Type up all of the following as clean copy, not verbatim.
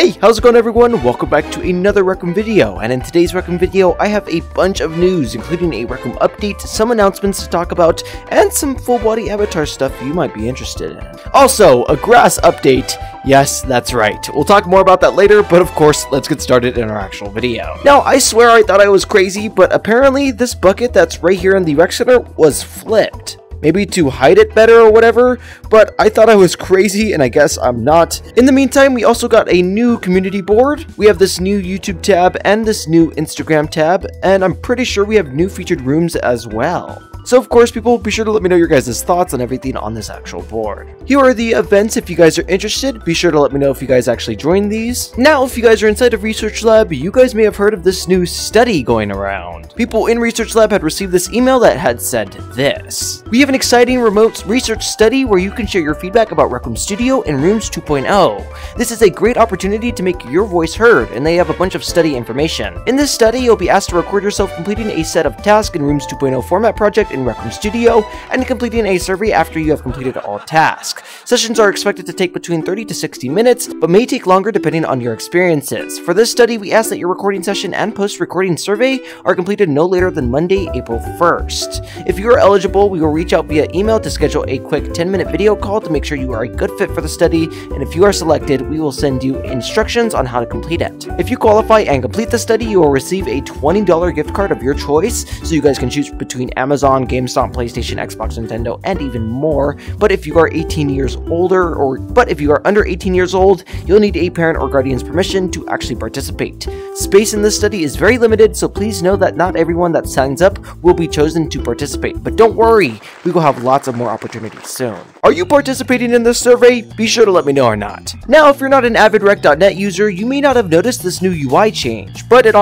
Hey, how's it going everyone? Welcome back to another Rec Room video, and in today's Rec Room video I have a bunch of news, including a Rec Room update, some announcements to talk about, and some full body avatar stuff you might be interested in. Also, a grass update. Yes, that's right. We'll talk more about that later, but of course, let's get started in our actual video. Now, I swear I thought I was crazy, but apparently this bucket that's right here in the rec center was flipped. Maybe to hide it better or whatever, but I thought I was crazy and I guess I'm not. In the meantime, we also got a new community board. We have this new YouTube tab and this new Instagram tab, and I'm pretty sure we have new featured rooms as well. So of course, people, be sure to let me know your guys' thoughts on everything on this actual board. Here are the events if you guys are interested. Be sure to let me know if you guys actually joined these. Now, if you guys are inside of Research Lab, you guys may have heard of this new study going around. People in Research Lab had received this email that had said this: we have an exciting remote research study where you can share your feedback about Rec Room Studio and Rooms 2.0. This is a great opportunity to make your voice heard, and they have a bunch of study information. In this study, you'll be asked to record yourself completing a set of tasks in Rooms 2.0 format project in Rec Room Studio, and completing a survey after you have completed all tasks. Sessions are expected to take between 30 to 60 minutes, but may take longer depending on your experiences. For this study, we ask that your recording session and post-recording survey are completed no later than Monday, April 1st. If you are eligible, we will reach out via email to schedule a quick 10-minute video call to make sure you are a good fit for the study, and if you are selected, we will send you instructions on how to complete it. If you qualify and complete the study, you will receive a $20 gift card of your choice, so you guys can choose between Amazon, GameStop, PlayStation, Xbox, Nintendo, and even more. But if you are 18 years older, if you are under 18 years old, you'll need a parent or guardian's permission to actually participate. Space in this study is very limited, so please know that not everyone that signs up will be chosen to participate. But don't worry, we will have lots of more opportunities soon. Are you participating in this survey? Be sure to let me know or not. Now, if you're not an avid Rec.net user, you may not have noticed this new UI change, but it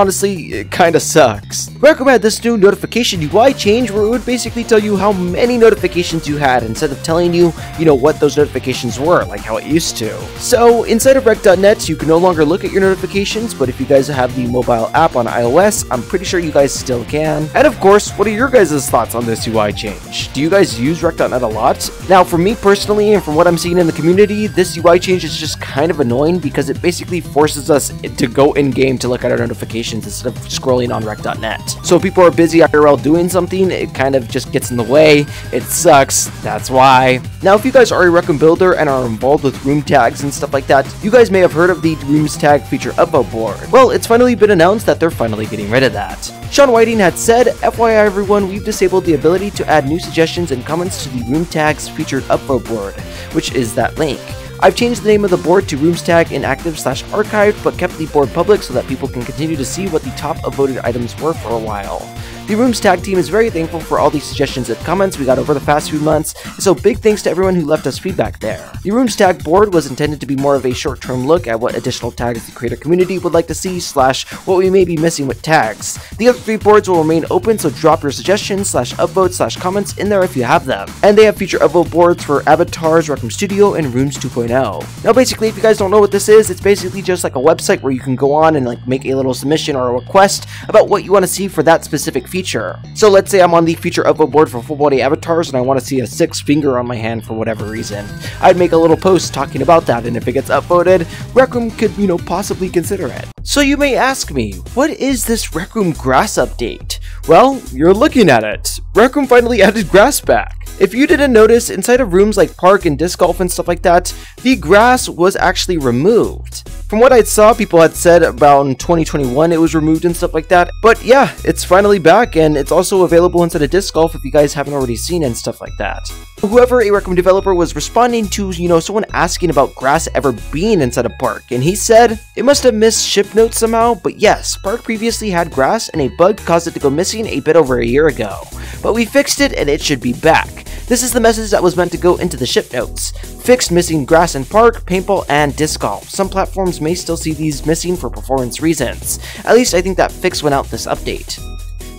kinda sucks. Rec Room had this new notification UI change where it would basically tell you how many notifications you had instead of telling you, what those notifications were, like how it used to. So, inside of Rec.net, you can no longer look at your notifications, but if you guys have the mobile app on iOS, I'm pretty sure you guys still can. And of course, what are your guys' thoughts on this UI change? Do you guys use Rec.net a lot? Now, for me personally, and from what I'm seeing in the community, this UI change is just kind of annoying because it basically forces us to go in-game to look at our notifications instead of scrolling on Rec.net. So if people are busy IRL doing something, it kind of just gets in the way. It sucks, that's why. Now, if you guys are a Rec Room builder and are involved with room tags and stuff like that, you guys may have heard of the Rooms Tag feature upvote board. Well, it's finally been announced that they're finally getting rid of that. Sean Whiting had said, FYI everyone, we've disabled the ability to add new suggestions and comments to the Room Tags featured upvote board, which is that link. I've changed the name of the board to Rooms Tag Inactive/Archived, but kept the board public so that people can continue to see what the top upvoted items were for a while. The Rooms Tag team is very thankful for all the suggestions and comments we got over the past few months, so big thanks to everyone who left us feedback there. The Rooms Tag board was intended to be more of a short-term look at what additional tags the creator community would like to see / what we may be missing with tags. The other 3 boards will remain open, so drop your suggestions / upvotes / comments in there if you have them. And they have future upvote boards for Avatars, Rec Room Studio, and Rooms 2.0. Now basically, if you guys don't know what this is, it's basically just like a website where you can go on and make a little submission or a request about what you want to see for that specific feature. So let's say I'm on the feature upvote board for full body avatars and I want to see a 6 finger on my hand for whatever reason. I'd make a little post talking about that, and if it gets upvoted, Rec Room could, possibly consider it. So you may ask me, what is this Rec Room grass update? Well, you're looking at it. Rec Room finally added grass back. If you didn't notice, inside of rooms like Park and Disc Golf and stuff like that, the grass was actually removed. From what I saw, people had said about in 2021 it was removed and stuff like that, but yeah, it's finally back, and it's also available inside of Disc Golf if you guys haven't already seen it and stuff like that. Whoever a Rec Room developer was responding to, someone asking about grass ever being inside of Park, and he said, it must have missed ship notes somehow, but yes, Park previously had grass and a bug caused it to go missing a bit over a year ago. But we fixed it and it should be back. This is the message that was meant to go into the ship notes. Fixed missing grass in Park, paintball, and disc golf. Some platforms may still see these missing for performance reasons. At least I think that fix went out this update.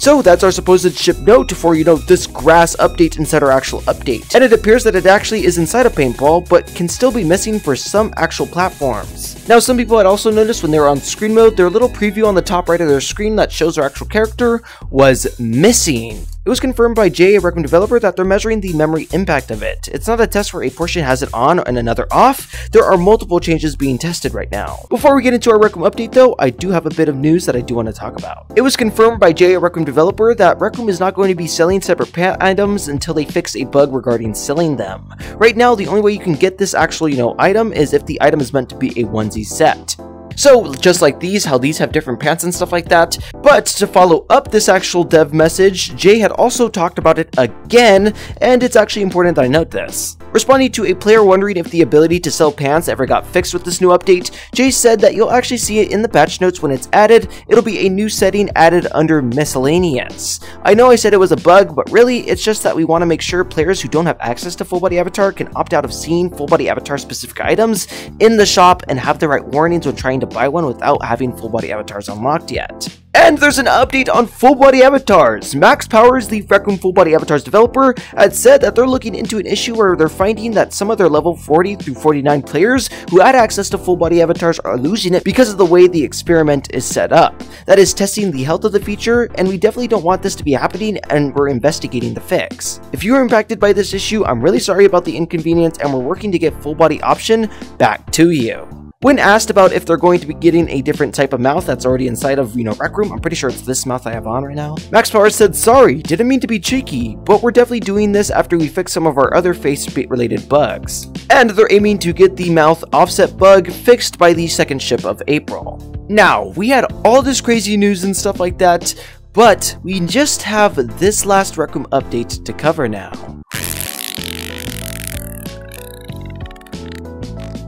So that's our supposed ship note for, this grass update inside our actual update. And it appears that it actually is inside of paintball, but can still be missing for some actual platforms. Now, some people had also noticed when they were on screen mode, their little preview on the top right of their screen that shows their actual character was missing. It was confirmed by Jay, a Rec Room developer, that they're measuring the memory impact of it. It's not a test where a portion has it on and another off. There are multiple changes being tested right now. Before we get into our Rec Room update though, I do have a bit of news that I do want to talk about. It was confirmed by Jay, a Rec Room developer, that Rec Room is not going to be selling separate pant items until they fix a bug regarding selling them. Right now, the only way you can get this actual, item is if the item is meant to be a onesie set. So, just like these, how these have different pants and stuff like that. But to follow up this actual dev message, Jay had also talked about it again, and it's actually important that I note this. Responding to a player wondering if the ability to sell pants ever got fixed with this new update, Jay said that you'll actually see it in the patch notes when it's added. It'll be a new setting added under miscellaneous. I know I said it was a bug, but really, it's just that we want to make sure players who don't have access to full body avatar can opt out of seeing full body avatar specific items in the shop and have the right warnings when trying to buy one without having full body avatars unlocked yet. And there's an update on full body avatars. Max Powers, the Rec Room full body avatars developer, had said that they're looking into an issue where they're finding that some of their level 40 through 49 players who had access to full body avatars are losing it because of the way the experiment is set up. That is testing the health of the feature, and we definitely don't want this to be happening, and we're investigating the fix. If you are impacted by this issue, I'm really sorry about the inconvenience, and we're working to get full body option back to you. When asked about if they're going to be getting a different type of mouth that's already inside of, Rec Room, I'm pretty sure it's this mouth I have on right now, Max Powers said, "Sorry, didn't mean to be cheeky, but we're definitely doing this after we fix some of our other face-related bugs." And they're aiming to get the mouth offset bug fixed by the second ship of April. Now, we had all this crazy news and stuff like that, but we just have this last Rec Room update to cover now.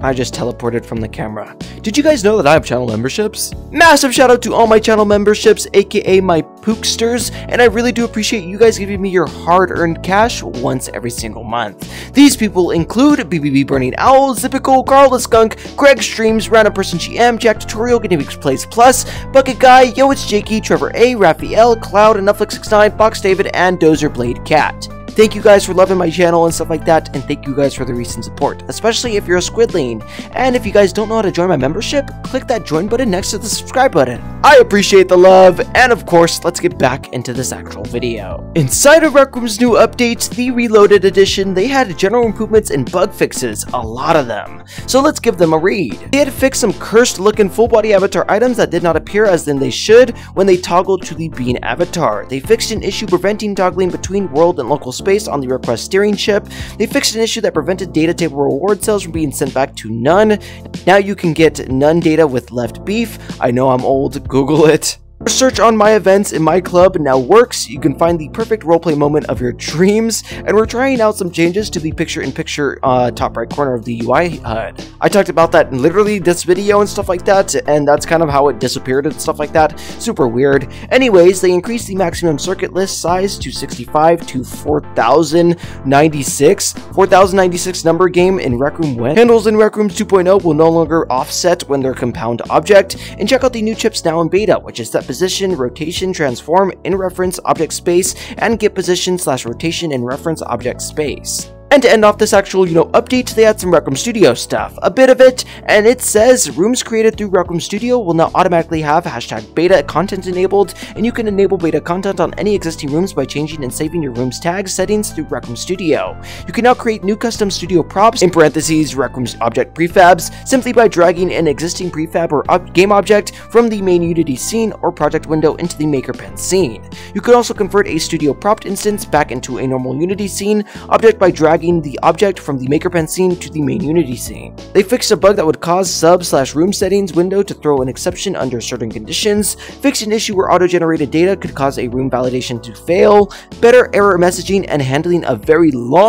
I just teleported from the camera. Did you guys know that I have channel memberships? Massive shout out to all my channel memberships, aka my pooksters, and I really do appreciate you guys giving me your hard-earned cash once every single month. These people include BBB Burning Owl, Zipical, Carl the Skunk, Greg Streams, Random Person GM, Jack Tutorial, Guinea Pigs Plays Plus, Bucket Guy, Yo It's Jakey, Trevor A, Raphael, Cloud, and Netflix69, Box David, and Dozer Blade Cat. Thank you guys for loving my channel and stuff like that, and thank you guys for the recent support, especially if you're a Squidling. And if you guys don't know how to join my membership, click that join button next to the subscribe button. I appreciate the love, and of course, let's get back into this actual video. Inside of Rec Room's new updates, the Reloaded Edition, they had general improvements and bug fixes, a lot of them. So let's give them a read. They had fixed some cursed looking full body avatar items that did not appear as then they should when they toggled to the Bean avatar. They fixed an issue preventing toggling between world and local space on the request steering chip. They fixed an issue that prevented data table reward cells from being sent back to none. Now you can get none data with left beef. I know I'm old, Google it. Search on my events in my club now works. You can find the perfect roleplay moment of your dreams, and we're trying out some changes to the picture-in-picture top right corner of the UI HUD. I talked about that in literally this video and stuff like that, and that's kind of how it disappeared and stuff like that. Super weird. Anyways, they increased the maximum circuit list size to 65 to 4096. 4096 number game in Rec Room when handles in Rec Room 2.0 will no longer offset when they're compound object, and check out the new chips now in beta, which is set position, rotation, transform, in reference object space, and get position / rotation in reference object space. And to end off this actual, update, they had some Rec Room Studio stuff. A bit of it, and it says, rooms created through Rec Room Studio will now automatically have #beta content enabled, and you can enable beta content on any existing rooms by changing and saving your room's tag settings through Rec Room Studio. You can now create new custom studio props, in parentheses, Rec Room's object prefabs, simply by dragging an existing prefab or game object from the main Unity scene or project window into the Maker Pen scene. You can also convert a studio propped instance back into a normal Unity scene object by dragging the object from the Maker Pen scene to the main Unity scene. They fixed a bug that would cause sub/room settings window to throw an exception under certain conditions, fixed an issue where auto-generated data could cause a room validation to fail, better error messaging and handling of very long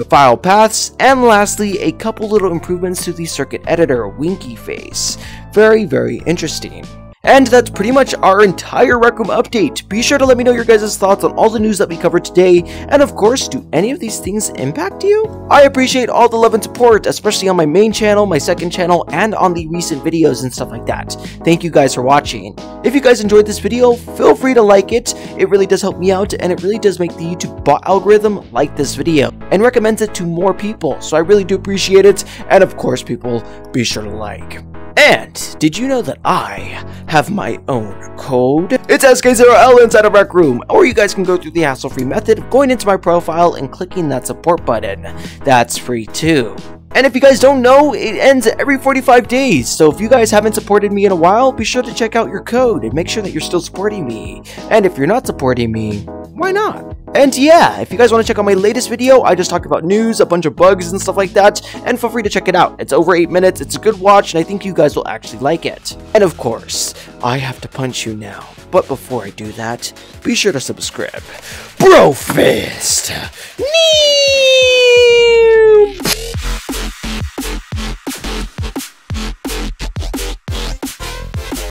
file paths, and lastly, a couple little improvements to the circuit editor, Winky Face. Very, very interesting. And that's pretty much our entire Rec Room update. Be sure to let me know your guys' thoughts on all the news that we covered today, and of course, do any of these things impact you? I appreciate all the love and support, especially on my main channel, my second channel, and on the recent videos and stuff like that. Thank you guys for watching. If you guys enjoyed this video, feel free to like it. It really does help me out, and it really does make the YouTube bot algorithm like this video, and recommends it to more people, so I really do appreciate it, and of course, people, be sure to like. And did you know that I have my own code? It's SK0L inside of Rec Room, or you guys can go through the hassle-free method of going into my profile and clicking that support button. That's free too. And if you guys don't know, it ends every 45 days, so if you guys haven't supported me in a while, be sure to check out your code and make sure that you're still supporting me. And if you're not supporting me, why not? And yeah, if you guys want to check out my latest video, I just talked about news, a bunch of bugs and stuff like that, and feel free to check it out. It's over 8 minutes, it's a good watch, and I think you guys will actually like it. And of course, I have to punch you now, but before I do that, be sure to subscribe. Bro Fist! Nee!